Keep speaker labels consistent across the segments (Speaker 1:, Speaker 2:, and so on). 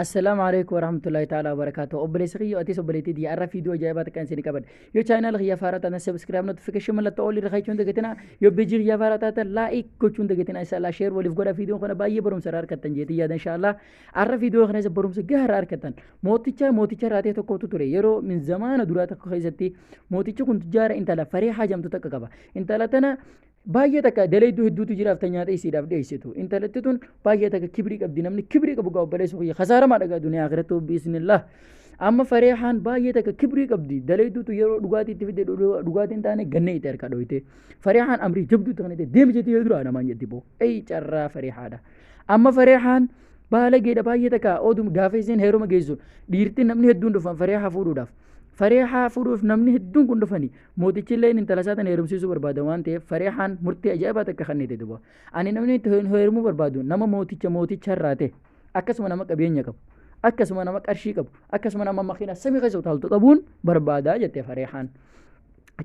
Speaker 1: السلام عليكم ورحمة الله تعالى وبركاته. أبليس غي أتيس أبليتي دي أعرف فيديو جايبات كان سيني كبر. يو channel غيا فارات أنا سبسكرايب نوتيفيكيشن ملا تقولي رخاي چون دقتنا. يو بيجي غيا فارات أتا لايك كو چون دقتنا إن شاء الله شير وليف غورا فيديو خنا باي بروم سرار كتن جيتي ياد إن شاء الله. أعرف فيديو خنا بروم سجهر أركتن. موتيچا راتي تو كوتو تري يرو من زمان دورات خيزتي موتيچا كنت جار إنت لا فريحة جمتو تككبا. إنت لا تنا baay'ee takka daleedduu hedduutu jiraaf ta nyaata isiidhaaf dhiyeessitu intalatti tun baay'ee takka kibrii qabdi namni kibrii qabu gaa obboleessu kiyya khasaaramaa dhagaa duniyaa akhirattu biisnillah amma fareehaan baay'ee takka kibrii qabdi daleedduutu yeroo dhugaatii itti fidde dhugaatiin taane ganne itti harka dhoyte fareehaan amrii jabduu ta'anite deemi jettee duraa namaan jetti boo ey carraa fareehaadha amma fareehaan baala geedha baay'ee takka odum gaafa isiin heeruma geessu dhiirti namni hedduun dhufan fareehaa fuudhuudhaaf fareehaa fuudhuuf namni hedduun kun dhufani mootichillee intala isaatan heerumsiisuu barbaada waan ta'eef fareehaan murtee ajaa'ibaa takka kannite duba ani namni heerumuu barbaadu nama mooticha irraa ta'e akkasuma nama qabeenya qabu akkasuma nama qarshii qabu akkasuma nama makiina samii keessa utaaltu qabuun barbaadaa jette fareehaan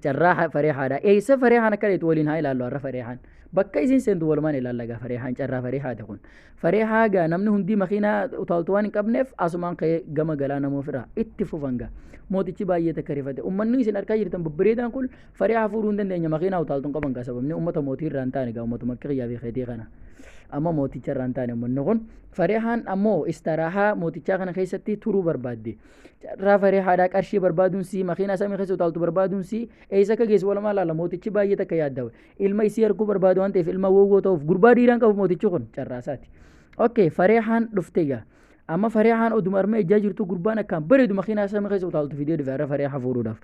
Speaker 1: carraa fareehaadha eessa fareehaan akka dheetu waliin haa ilaallu har'a fareehaan bakka isiin seentu walumaan ilaallagaa fareehaan carraa fareehaati kun fareehaa gaa namni hundii makiinaa utaaltu waan hin qabneef asumaan ka'ee gama galaa namuuf irraa itti fufangaa mootichi baay'ee takka rifate ummanni isin argaa jirtan babbareedaan kun fareehaa fuudhuu hin dandeenya makiinaa utaaltuun qaban gaa sababni ummata mootii irraa hin taane gaa ummatuma akka qiyyaa fi keetii kana amma mooticha irraa hin taane ummanni kun fareehaan ammoo istiraahaa mootichaa kana keessatti turuu barbaadde carraa fareehaadhaa qarshii barbaaduun si makiinaa samii keessa utaaltu barbaaduun si eessa akka geessu walumaa laala mootichi baay'ee takka yaaddawe ilma isii arguu barbaadu waan ta'eef ilma wowwoo ta'uuf gurbaa dhiiraan qabu mootichi kun carraasaati okay fareehaan dhufte gaa amma fareehaan oduma arma ejjaa jirtu gurbaan akkaan bareedu makiinaa samii keessa utaaltu fidee dhufe har'a fareehaa fuudhuudhaaf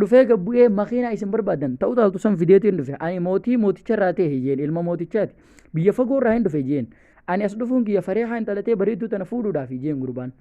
Speaker 1: dhufee gabbu'ee makiinaa isin barbaadan ta'u utaaltu san fideetiin dhufe ani mooticha irraa ta'e hiyyeen ilma mootichaati biyya fagoo irraa hin dhufe jeen ani as dhufuun kiyya fareehaa intalatee bareedduu tana fuudhuudhaaf jeen gurbaan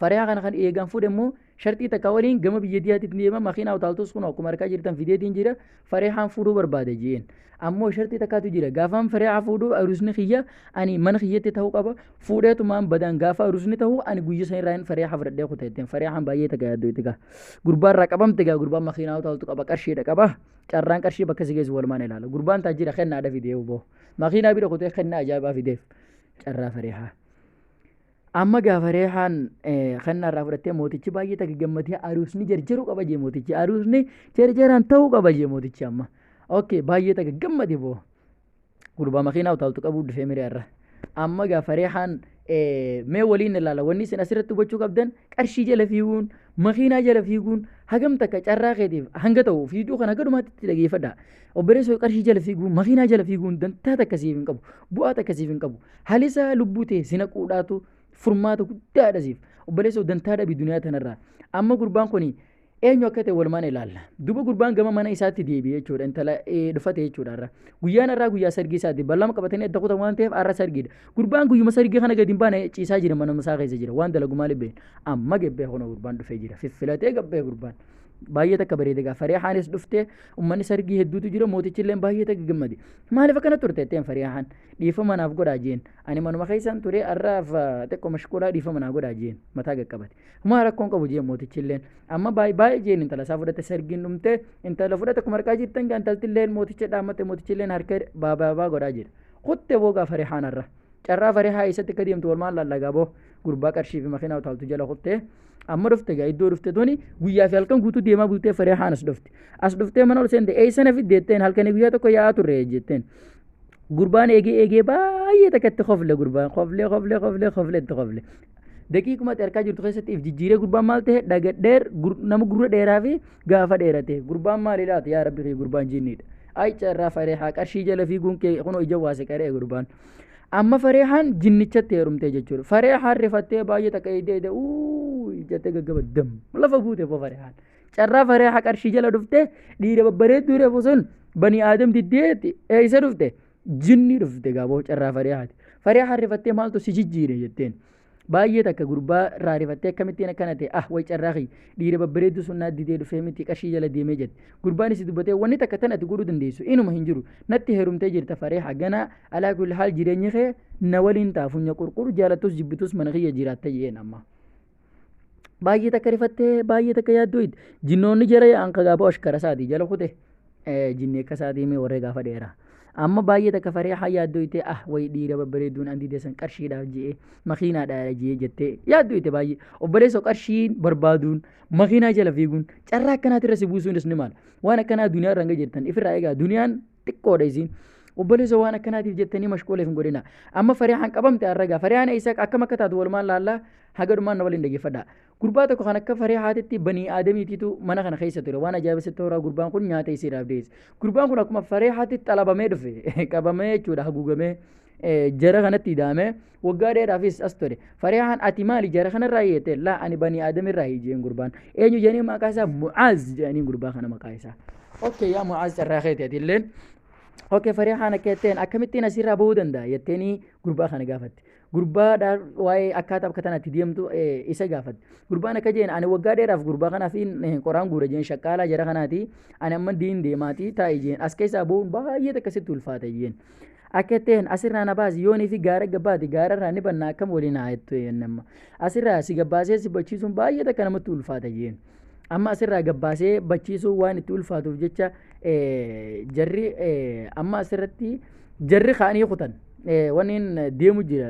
Speaker 1: fareehaa kana kan eegaan fuudhe immoo shartii takka waliin gama biyya diyaatiif deema makiinaa utaaltus kun akkuma argaa jirtan fideetiin jira fareehaan fuudhuu barbaade jeen ammoo shartii takkaatu jira gaafaan fareehaa fuudhuu arusni kiyya ani mana kiyyatti ta'uu qaba fuudheetumaan badan gaafa arusni ta'uu ani guyyaa san irraa fareehaa fudhadhee kuteetteen fareehaan baay'ee takka yaaddoo itti gaa gurbaan irraa qabamte gaa gurbaan makiinaa utaaltu qaba qarshiidha qaba carraan qarshii bakka si geessu walumaan ilaala gurbaan taajira kennaadha fidee boo makiinaa bira kutee kennaa ajaa'ibaa fideef carraa fareehaa amma gaa fareehaan kennaa irraa fudhattee mootichi baay'ee takka gammadee arusni jarjaruu qaba jee mootichi arusni jarjaraan ta'uu qaba jee mootichi amma okay baay'ee takka gammade boo gurbaa makiinaa utaaltu qabuu dhufee miree irra amma gaa fareehaan mee waliin ilaala wanni isin asirratti hubachuu qabdan qarshii jala fiiguun makiinaa jala fiiguun hagam takka carraa keetiif hanga ta'u fiiduu kana gadumaatti dhageeffadha obboleessoo qarshii jala fiiguun makiinaa jala fiiguun dantaa takka siif hin qabu bu'aa takka siif hin qabu halisaa lubbuu ta'e sina quudhaatu furmaata guddaadha siif obboleessoo dantaa dhabii duniyaa tanarraa amma gurbaan kuni eenyu akka ta'e walumaan ilaalla duba gurbaan gama mana isaatti deebi'ee jechuudha intala dhufate jechuudha irra guyyaan irraa guyyaa sargii isaati ballama qabatanii adda kutan waan ta'eef arra sargiidha gurbaan guyyuma sargii kana gadi hin baane ciisaa jira mana isaa keessa jira waan dalagu maaliif beekne amma gabbee kuna gurbaan dhufee jira fiffilatee gabbee gurbaan baay'ee takka bareede gaa fareehaanis dhuftee ummanni sargii hedduutu jira mootichillee baay'ee takka gammade maaliif akkana turteetteen fareehaan dhiifama naaf godhaa jeen ani manuma keessaan ture arraaf xiqqoo mashquulaa dhiifama naaf godhaa jeen mataa gaqqabate humaa rakkoon qabu jeen mootichilleen amma baay'ee jeen intala isaa fudhate sargiin dhumte intala fudhate akkuma argaa jirtan gaa intaltilleen mooticha dhaammate mootichilleen harka baabaa godhaa jira kutte boogaa fareehaan irra carraa fareehaa eessatti akka deemtu walumaan lallagaa boo gurbaa qarshii fi makiinaa utaaltu jala kuttee amma dhufte gaa iddoo dhufte tuni guyyaa fi halkan guutuu deemaa bultee fareehaan as dhuftee mana ol seente eessana fiddeetteen halkanii guyyaa tokko yaa'aa turre jetteen gurbaan eegee baay'ee takkatti kofle gurbaan kofle itti kofle daqiiqumatti harkaa jirtu keessatti if jijjiiree gurbaan maal ta'e dhagadheer nama gurra dheeraa fi gaafa dheerate gurbaan maali laata yaa rabbi gurbaan jinniidha ay carraa fareehaa qarshii jala fiiguun kee kunoo ija waase qaree gurbaan amma fareehaan jinnichatti heerumtee jechuudha fareehaan rifattee baay'ee takka eedee jettee gaggaba dam lafa buute boo fareehaan carraa fareehaa qarshii jala dhufte dhiira babbareedduu reefu sun bani aadam diddeetti eessa dhufte jinni dhufte gaaboo carraa fareehaati fareehaan rifattee maaltu si jijjiire jetteen baay'ee takka gurbaa irraa rifattee akkamittiin akkana ta'e way carraa dhiira babbareedduu sun naa didee dhufee miti qarshii jala deemee jette gurbaanis dubbatee wanni takka tan ati godhuu dandeessu inuma hin jiru natti heerumtee jirta fareehaa ganaa alaa kulli haal jireenyi kee na waliin taafunya qurquru jaalattus jibbitus mana kiyya jiraatta jeen amma baay'ee takka rifattee baay'ee takka yaaddoo jinnoonni jara yaa'an kagaabaa oshkara isaati jala kute jinni akka isaatii mee warree gaafa dheeraa amma baay'ee takka farihaa yaaddoyte wayi dhiira babbareedduun andi deesan qarshiidhaaf jee makiinaadhaa jee jettee yaaddoyte baay'ee obboleessa qarshiin barbaaduun makiinaa jala fiiguun carraa akkanaatirra si buusuunis ni maala waan akkanaa duniyaa irra hanga jirtan ifirraa egaa duniyaan xiqqoodha isiin obboleessa waan akkanaatiif jettanii mashquuleef hin godhina amma farihaan qabamte arragaa farihaan isa akkam akka taatu walumaan laallaa haga dhumaan na waliin dhaggeeffadha gurbaa tokko kan akka farihaatitti banii aadamiitiitu mana kana keessa ture waan ajaa'ibsitti horaa gurbaan kun nyaata isiidhaaf deesse gurbaan kun akkuma farihaatitti xalabamee dhufe qabamee jechuudha haguugamee jara kanatti hidhamee waggaa dheeraafis as ture farihaan ati maali jara kanarraa hiyyate laa ani banii aadamirraa hiyyeen gurbaan eenyu jedhanii maqaa isaa mucaaz jedhanii gurbaa kana maqaa isaa okay yaa mucaaz carraa keeti ati illeen okay farihaan akkeetteen akkamittiin asirraa bahuu danda'a jetteeni gurbaa kana gaafatte gurbaadhaa waa'ee akkaataa akka tanatti deemtu isa gaafatte gurbaan akka jeen ani waggaa dheeraaf gurbaa kanaaf qoraan guura jeen shaqqaalaa jara kanaati ani amma diin deemaati taa'e jeen as keessaa bahuun baay'ee akkasitti ulfaata jeen akkatteen asirraa na baasi yoonii fi gaara gabbaati gaararraa ni bannaa akkam waliin haa jettu nama asirraa si gabbaasee si bachiisuun baay'ee akka namatti ulfaata jeen amma asirraa gabbaasee bachiisuu waan itti ulfaatuuf jecha jarri amma asirratti jarri kaanii kutan wanniin deemu jira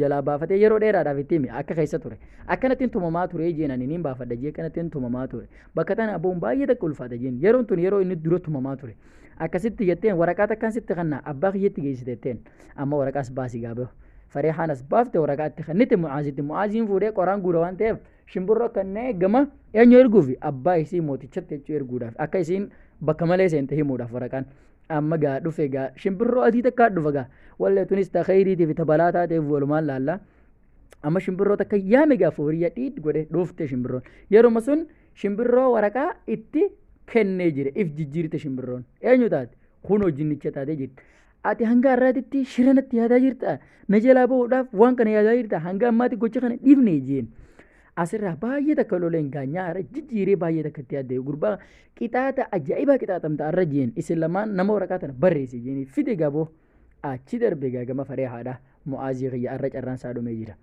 Speaker 1: jalaa baafatee yeroo dheeraadhaaf itti himi akka keessa ture akkanattiin tumamaa ture jeenani niin baafadha jee akkanattiin tumamaa ture bakka tana abboon baay'ee takka ulfaata jeen yeroon tun yeroo inni dura tumamaa ture akkasitti jetteen waraqaa takkaan sitti kanna abbaa kiyyetti geessitetteen amma waraqaas baasii gaabe farihaan as baafte waraqaatti kannite mucaaziin fuudhee qoraan guura waan ta'eef shimbirroo kannee gama eenyu erguufi abbaa isii mootichatti jechuu erguudhaaf akka isiin bakka malee seente himuudhaaf waraqaan amma gaa dhufe gaa shimbirroo adii takkaa dhufa gaa wallee tunis ta khayriitiif ta balaa taateef walumaan laalla amma shimbirroo takka yaame gaa fooriyya dhiid godhe dhuufte shimbirroon yeruma sun shimbirroo waraqaa itti kennee jire if jijjiirte shimbirroon eenyu taate kunoo jinnicha taatee jirti ati hanga har'aatitti shiranatti yaadaa jirta na jalaa bahuudhaaf waan kana yaadaa jirta hanga ammaatti gocha kana dhiifne jeen asirraa baay'ee takka loleen gaanyaa har'a jijjiiree baay'ee takka itti yaadde gurbaa qixaata ajaa'ibaa qixaaxamta har'a jeen isin lamaan nama waraqaa tana barreesse jeen fide gaboo achi darbe gaagama faree haadha mu'aazii kiyya har'a carraan isaa dhumee jira.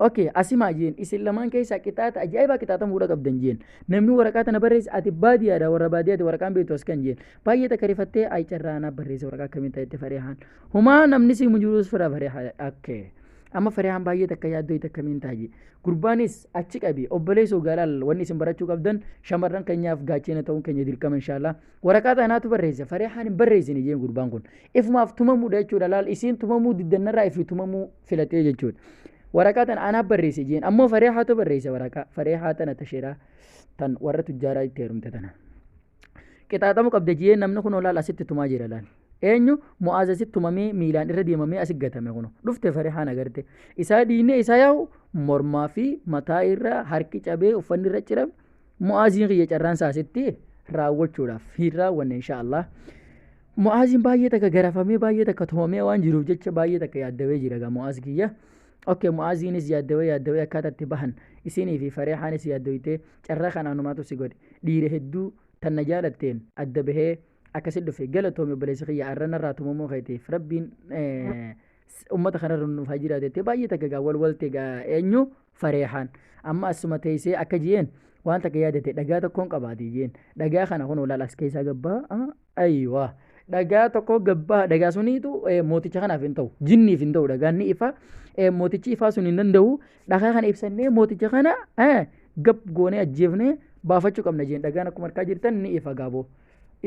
Speaker 1: Okay asimaa jeen isin lamaan keessaa qixaata ajaa'ibaa qixaata muudha qabdan jeen namni waraqaa tana barreesse ati baadiyyaadha warra baadiyyaati waraqaan beektu as kan jeen baay'ee takka rifattee ayi carraanaa barreesse waraqaa akkamiin ta'etti fareehaan humaa namni si mujuruus fira fareehaa okay amma fareehaan baay'ee takka yaaddoo itti akkamiin taaji gurbaanis achi qabi obboleessoo gaalaal wanni isin barachuu qabdan shamarran keenyaaf gaachina ta'uun keenya dirqama inshaallaa waraqaa tanaatu barreesse fareehaan hin barreessine jeen gurbaan kun ifumaaf tumamuudha jechuudha laal isiin tumamuu diddannarraa ifi tumamuu filatee jechuudha. waraqaa tan anaaf barreesse jeen ammoo fareehaatu barreesse waraqaa fareehaa tana tasheedhaa tan warra tujjaaraa itti heerumte tana qixaaxamu qabda jeen namni kun olaal asitti tumaa jira laal eenyu mu'aaz asitti tumamee miilaan irra deemamee asi gatame kuno dhufte fareehaan agarte isaa diinee isaa yaa'u mormaa fi mataa irra harki cabee uffanni irra cirame mu'aaziin kiyya carraan saasitti raawwachuudhaaf hin raawwanne inshaallah mu'aaziin baay'ee takka garafamee baay'ee takka tumamee waan jiruuf jecha baay'ee takka yaaddawee jira gaa mu'aaz kiyya okay mu'aaziinis yaaddawee akkaatatti bahan isinii fi fareehaanis yaaddoyte carraa kanaanumaatu si godhe dhiire hedduu tanna jaalatteen adda bahee akkasit dhufe galatoome obboleessa kiyya arranarraa tumamuu keetiif rabbiin ummata kanarra nuuf haa jiraatette baay'ee takka gaa walwalte gaa eenyu fareehaan amma asuma teessee akka jiyeen waan takka yaadate dhagaa tokkoon qabaati jiyeen dhagaa kana kun olaal as keessaa gabbaa ayiwaa dhagaa tokko gabbaa dhagaa suniitu mooticha kanaaf hin ta'u jinniif hin ta'u dhagaan ni ifa mootichi ifaa sun hin danda'u dhagaa kana ibsannee mooticha kana gab goonee ajjeefnee baafachuu qabna jeen dhagaan akkuma harkaa jirtan ni ifa gaaboo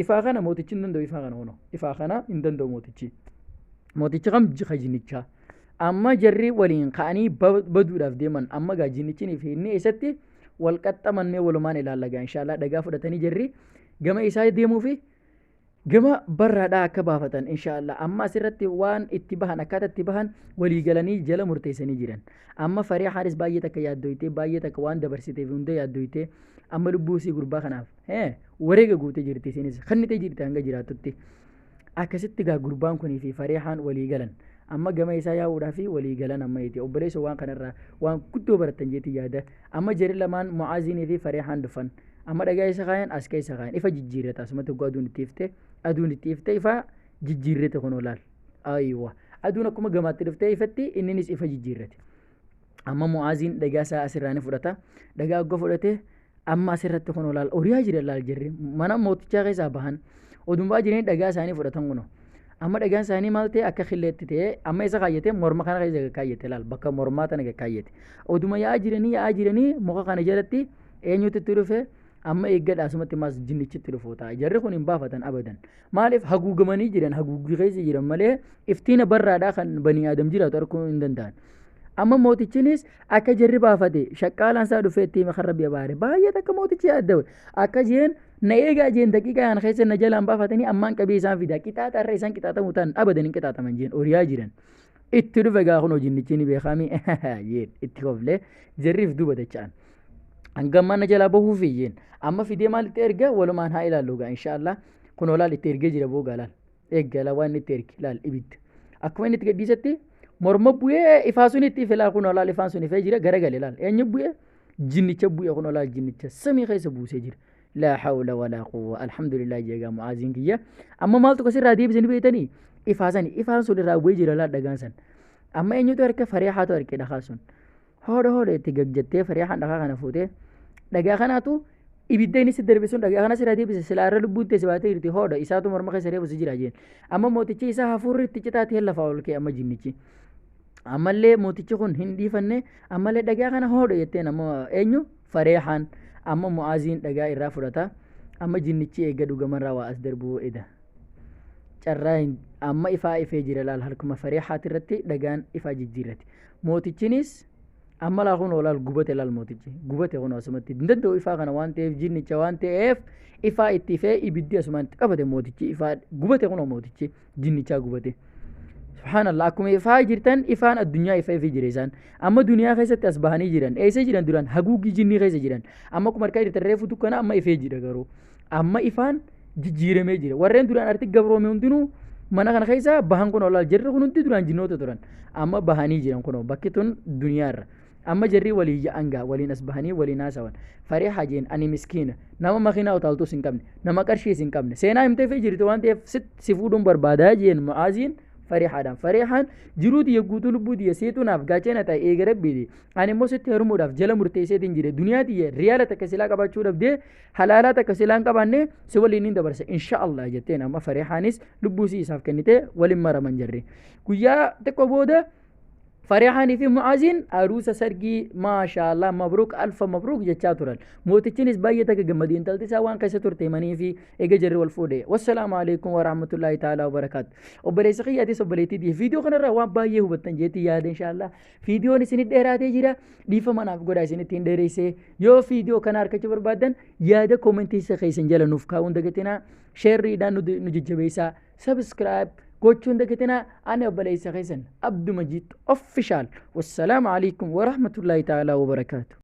Speaker 1: ifaa kana mootichi hin danda'u ifaa kana hono ifaa kana hin danda'u mootichi kam jika jinnichaa amma jarri waliin ka'anii baduudhaaf deeman amma gaa jinnichiniif inni eessatti wal qaxxamannee walumaan ilaallagaa inshaallah dhagaa fudhatanii jarri gama isaa deemuufi gama barraadhaa akka baafatan inshaallah amma asirratti waan itti bahan akkaataa itti bahan walii galanii jala murteessanii jiran amma fareehaanis baay'ee takka yaaddoyte baay'ee takka waan dabarsiteef hunda yaaddoyte amma lubbuu isii gurbaa kanaaf wareega guutee jirti isinis kannitee jirti hanga jiraatutti akkasitti gaa gurbaan kunii fi fareehaan walii galan amma gama isaa yaa'uudhaa fi walii galan amma iti obboleessa waan kanarraa waan guddoo baratan jeeti yaada amma jari lamaan mu'aaziinii fi fareehaan dhufan amma dhagaa isa kaayan as keessa kaayan ifa jijjiirrata asumatti oguu aduun itti ifte ifa jijjiirrate kun olaal aywa aduun akkuma gamaatti dhuftee ifatti inninis ifa jijjiirrate amma mu'aaziin dhagaa isaa asirraani fudhata dhagaa ogga fudhate amma asirratti kun olaal oriyaa jira laal jirri mana mootichaa keessaa bahan odumbaa jireen dhagaa isaanii fudhatan kuno amma dhagaan isaanii maal ta'e akka khilleetti ta'e amma isa kaayyate morma kana keessa kaayyate laal bakka mormaa tana kaayyate oduma yaa'aa jiranii muka kana jalatti eenyutti itti dhufe amma eeggadha asumatti maas jinnichitti dhufu ta'a jarri kun hin baafatan abadan maaliif haguugamanii jiran haguuggii keessa jiran malee iftiina barraadhaa kan banii aadam jiraatu arguu hin danda'an amma mootichinis akka jarri baafate shaqqaalaan isaa dhufeetti makarra biya baare baay'ee takka mootichi yaaddawe akka jeen na eegaa jeen daqiiqaa kana keessa na jalaan baafatanii ammaan qabee isaan fida qixaaxa irra isaan qixaaxamu ta'an abadan hin qixaaxaman jeen oriyaa jiran itti dhufe gaa kun jinnichi ni beekami jeen itti koflee jarriif duuba dacha'an hangammaan na jalaa bahuuf jeen amma fidee maalitti erga walumaan haa ilaallu gaa inshaallah kun olaal itti ergee jira boogaa laal eeggala waan itti ergi laal ibidda akkuma inni itti gadhiisatti morma bu'ee ifaa sun itti filaa kun olaal ifaan sun ifee jira garagale laal eenyu bu'ee jinnicha bu'ee kun olaal jinnicha samii keessa buusee jira لا حول ولا قوة الحمد لله جيجا معازين كيا أما مالتو كسر راديب زين بيتني إفاسان سود راوي جرا لا دعانسن أما إني تو أركي فريحة تو أركي دخاسون هذا تيجي جتة فريحة دخا فوته دعانا تو إبدأني سدر بيسون دعانا سراديب سلارة لبوت تسباتي يرتي هذا إساتو مرمى كسره بس جراجين أما موتيجي إسا هفور تيجي تاتي هلا فاول كي أما جينيجي أما اللي موتيجي كون هندي فنّه أما اللي دعانا هذا يتين أما إنيو فريحان amma mu'aaziin dhagaa irraa fudhata amma jinnichi eega dhugamarraa waa as darbuu eda carraa amma ifaa ifee jira laal halkuma fareexaati irratti dhagaan ifaa jijjiirrati mootichinis amma laa kun olaal gubate laal mootichi gubate kun asumatti hin danda'u ifaa kana waan ta'eef jinnicha waan ta'eef ifaa itti ifee ibiddi asumatti qabate mootichi ifaa gubate kun mootichi jinnichaa gubate subhanallah akkuma ifaa jirtan ifaan addunyaa ifaa ifee jireessan amma duniyaa keessatti as bahanii jiran eessa jiran duraan haguuggii jinnii keessa jiran amma kuma harkaa jirtan reefu dukkana amma ifee jira garuu amma ifaan jijjiiramee jira warreen duraan arti gabroome hundinuu mana kana keessa bahan kun olaal jirri kun hundi duraan jinnoota turan amma bahanii jiran kun bakki tun duniyaarra amma jarri walii ja'angaa waliin as bahanii waliin haasawan faree hajeen ani miskiina nama makiinaa utaaltus hin qabne nama qarshiis hin qabne seenaa himtee fi jirti waan ta'eef si fuudhuun barbaadaa jeen mu'aaziin فريحان جرودي يقولوا لبودي يسيتون أفغاتنا تا إيه ربي أنا موسيت هرمود أف جل مرتيسة تنجري دنيا دي ريالة تكسلا كبار شو ربدي حلالة تكسلا كبارني سوالي نين دبرس إن شاء الله جتنا ما فريحانيس لبوسي صاف كنيته ولم مرة منجري كويا تكوبودا فريحاني في معازين عروسة سرقي ما شاء الله مبروك ألف مبروك جتشاتورال موتيتشينيس بايتك جمدين تلتسا وان كيسة ترتيماني في إيجا والفودي والسلام عليكم ورحمة الله تعالى وبركاته وبريسخي ياتي سبليتي دي فيديو خنا روان بايه وبتنجيتي ياد إن شاء الله فيديو نسيني ديراتي جيرا ديفا من أفقود عايزيني تين ديريسي يو فيديو كنار كتبر بعدن يادا كومنتي سخيسن جالا نفكاون دقتنا شير ريدان نججبيسا سبسكرايب كوتشون دكتنا أنا بليس خيسن عبد مجيد أوفيشال والسلام عليكم ورحمة الله تعالى وبركاته.